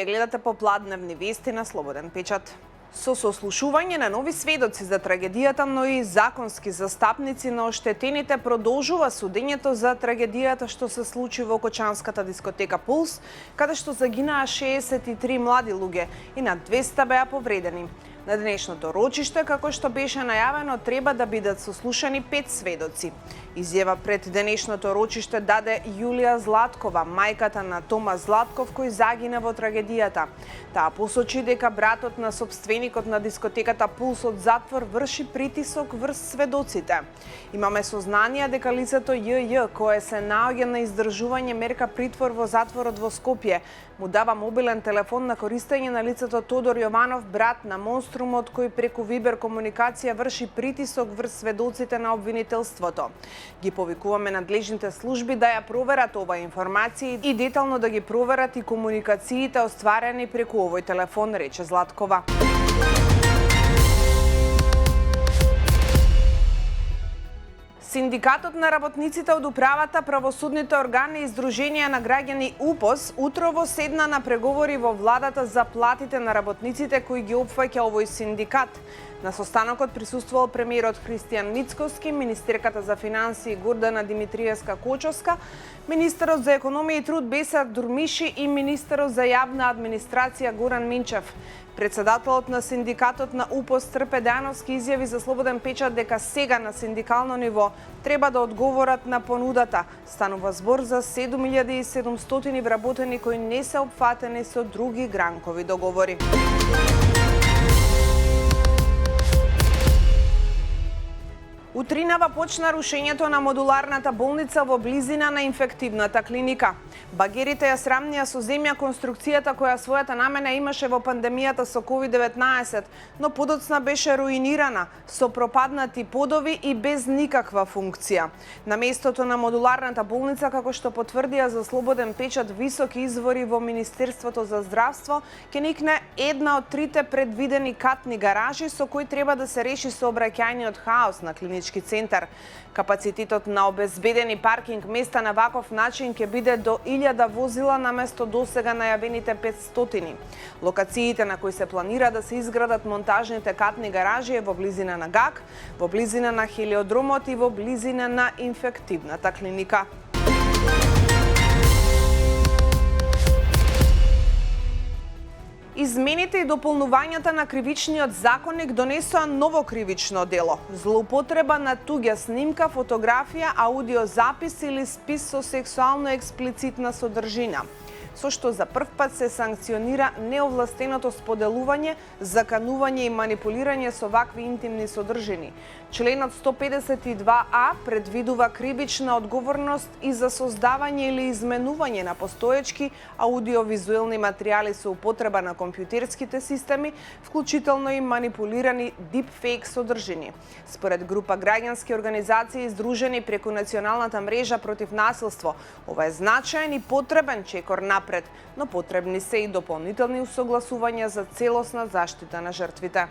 Вие гледате попладневни вести на Слободен печат. Со сослушување на нови сведоци за трагедијата, но и законски застапници на оштетените, продолжува судењето за трагедијата што се случи во Кочанската дискотека Пулс, каде што загинаа 63 млади луѓе и над 200 беа повредени. На денешното рочиште, како што беше најавено, треба да бидат сослушани 5 сведоци. Изјава пред денешното рочиште даде Јулија Златкова, мајката на Тома Златков, кој загина во трагедијата. Таа посочи дека братот на сопственикот на дискотеката Пулс од затвор врши притисок врз сведоците. Имаме сознание дека лицето ЈЈ, кое се наоѓа на издржување мерка притвор во затворот во Скопје, му дава мобилен телефон на користење на лицето Тодор Јованов, брат на монструмот кој преку Вибер комуникација врши притисок врз сведоците на обвинителството. Ги повикуваме надлежните служби да ја проверат оваа информација и детално да ги проверат и комуникациите остварени преку овој телефон, рече Златкова. Синдикатот на работниците од управата, правосудните органи и издруженија на граѓани УПОС утрово седна на преговори во владата за платите на работниците кои ги опфаќа овој синдикат. На состанокот присуствувал премиерот Христијан Мицкоски, министерката за финансии Гордана Димитриевска-Кочовска, министерот за економија и труд Бесар Дурмиши и министерот за јавна администрација Горан Минчев. Председателот на синдикатот на УПОС Трпе Дејановски изјави за Слободен печат дека сега на синдикално ниво треба да одговорат на понудата. Станува збор за 7700 вработени кои не се опфатени со други гранкови договори. Утринава почна рушењето на модуларната болница во близина на инфективната клиника. Багерите ја срамнија со земја конструкцијата која својата намена имаше во пандемијата со COVID-19, но подоцна беше руинирана, со пропаднати подови и без никаква функција. На местото на модуларната болница, како што потврдија за Слободен печат високи извори во Министерството за здравство, ќе никне една од трите предвидени катни гаражи со кои треба да се реши сообраќајниот хаос на клинички центар. Капацитетот на обезбедени паркинг места на ваков начин ќе биде до 1000 возила наместо досега најавените 500. Локациите на кои се планира да се изградат монтажните катни гаражи е во близина на ГАК, во близина на Хелиодромот и во близина на инфективната клиника. Измените и дополнувањата на кривичниот законник донесоа ново кривично дело – злоупотреба на туѓа снимка, фотографија, аудиозапис или спис со сексуално експлицитна содржина, со што за прв пат се санкционира неовластеното споделување, заканување и манипулирање со вакви интимни содржини. Членот 152а предвидува кривична одговорност и за создавање или изменување на постоечки аудиовизуелни материјали со употреба на компјутерските системи, вклучително и манипулирани дипфейк содржини. Според група граѓански организации издружени преку Националната мрежа против насилство, ова е значаен и потребен чекор напред, но потребни се и дополнителни усогласувања за целосна заштита на жртвите.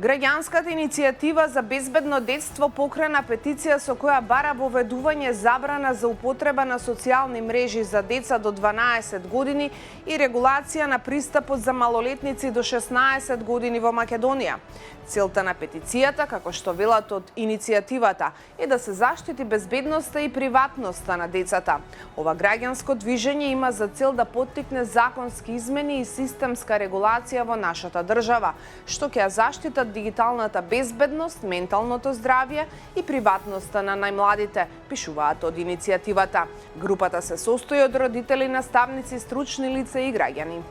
Граѓанската иницијатива за безбедно детство покрена петиција со која бара воведување забрана за употреба на социјални мрежи за деца до 12 години и регулација на пристапот за малолетници до 16 години во Македонија. Целта на петицијата, како што велат од иницијативата, е да се заштити безбедноста и приватноста на децата. Ова граѓанско движење има за цел да поттикне законски измени и системска регулација во нашата држава, што ќе ја заштитат дигиталната безбедност, менталното здравје и приватноста на најмладите, пишуваат од иницијативата. Групата се состои од родители, наставници, стручни лица и граѓани.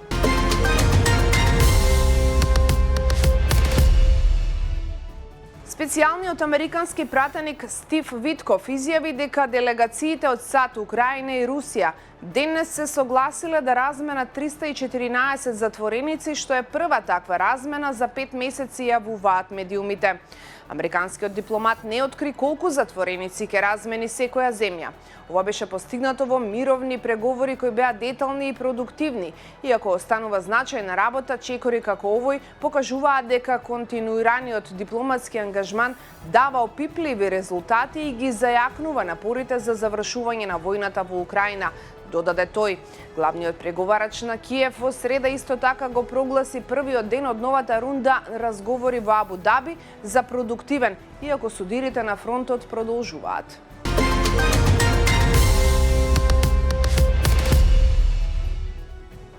Специјалниот американски пратеник Стив Витков изјави дека делегациите од САД, Украина и Русија Денес се согласиле да размена 314 затвореници, што е прва таква размена за 5 месеци, јавуваат медиумите. Американскиот дипломат не откри колку затвореници ќе размени секоја земја. Ова беше постигнато во мировни преговори кои беа детални и продуктивни. Иако останува значајна работа, чекори како овој покажуваат дека континуираниот дипломатски ангажман дава опипливи резултати и ги зајакнува напорите за завршување на војната во Украина, додаде тој. Главниот преговарач на Киев во среда исто така го прогласи првиот ден од новата рунда разговори во Абу Даби за продуктивен, иако судирите на фронтот продолжуваат.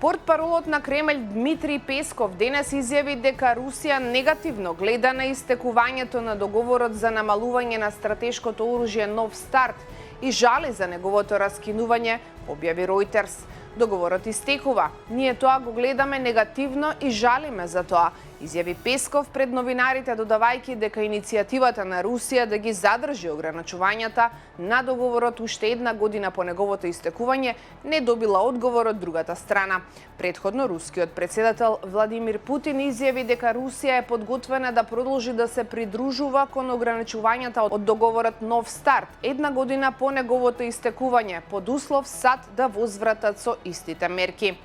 Портпаролот на Кремљ Дмитрий Песков денес изјави дека Русија негативно гледа на истекувањето на договорот за намалување на стратешкото оружје Нов старт и жали за неговото раскинување, објави Reuters. Договорот истекува. Ние тоа го гледаме негативно и жалиме за тоа, изјави Песков пред новинарите, додавајќи дека иницијативата на Русија да ги задржи ограничувањата на договорот уште една година по неговото истекување не добила одговор од другата страна. Претходно рускиот претседател Владимир Путин изјави дека Русија е подготвена да продолжи да се придружува кон ограничувањата од договорот Нов старт една година по неговото истекување, под услов САД да возвратат со истите мерки.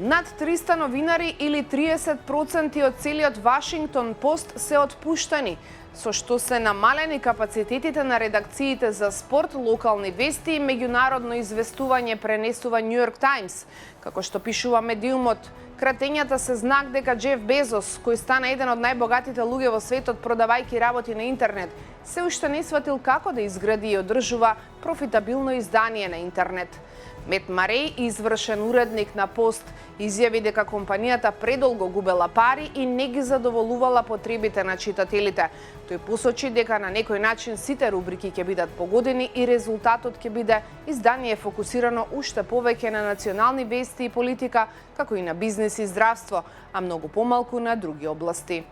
Над 300 новинари или 30% од целиот Вашингтон Пост се отпуштани, со што се намалени капацитетите на редакциите за спорт, локални вести и меѓународно известување, пренесува Нью Йорк Таймс. Како што пишува медиумот, кратењата се знак дека Джеф Безос, кој стана еден од најбогатите луѓе во светот продавајќи работи на интернет, се уште не сватил како да изгради и одржува профитабилно издание на интернет. Мет Мареј, извршен уредник на Пост, изјави дека компанијата предолго губела пари и не ги задоволувала потребите на читателите. Тој посочи дека на некој начин сите рубрики ќе бидат погодени и резултатот ќе биде издание фокусирано уште повеќе на национални вести и политика, како и на бизнес и здравство, а многу помалку на други области.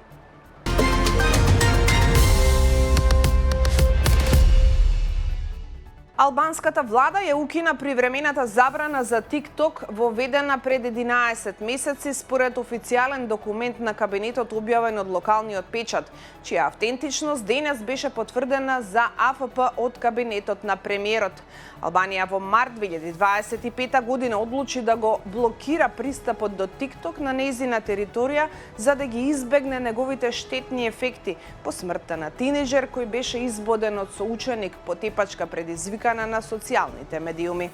Албанската влада ја укина привремената забрана за TikTok воведена пред 11 месеци според официјален документ на кабинетот објавен од локалниот печат, чија автентичност денес беше потврдена за АФП од кабинетот на премиерот. Албанија во март 2025 година одлучи да го блокира пристапот до TikTok на нејзина територија за да ги избегне неговите штетни ефекти по смртта на тинејџер кој беше избоден од соученик по тепачка предизвикана на социјалните медиуми.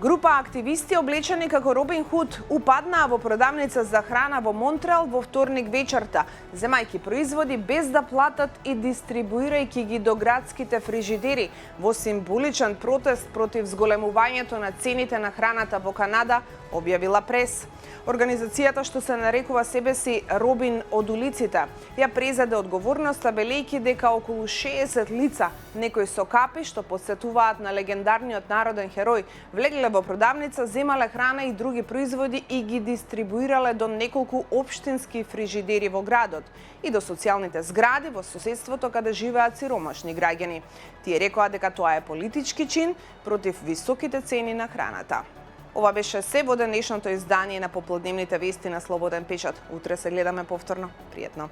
Група активисти облечени како Робин Худ упаднаа во продавница за храна во Монтреал во вторник вечерта, земајќи производи без да платат и дистрибуирајќи ги до градските фрижидери во символичен протест против зголемувањето на цените на храната во Канада, објавила прес. Организацијата, што се нарекува себе си Робин од улиците, ја презеде одговорноста, белејќи дека околу 60 лица, некои со капи што посетуваат на легендарниот народен херој, влегле во продавница, земале храна и други производи и ги дистрибуирале до неколку општински фрижидери во градот и до социјалните згради во соседството каде живеат сиромашни граѓани. Тие рекоа дека тоа е политички чин против високите цени на храната. Ова беше се во денешното издание на попладневните вести на Слободен печат. Утре се гледаме повторно. Пријатно.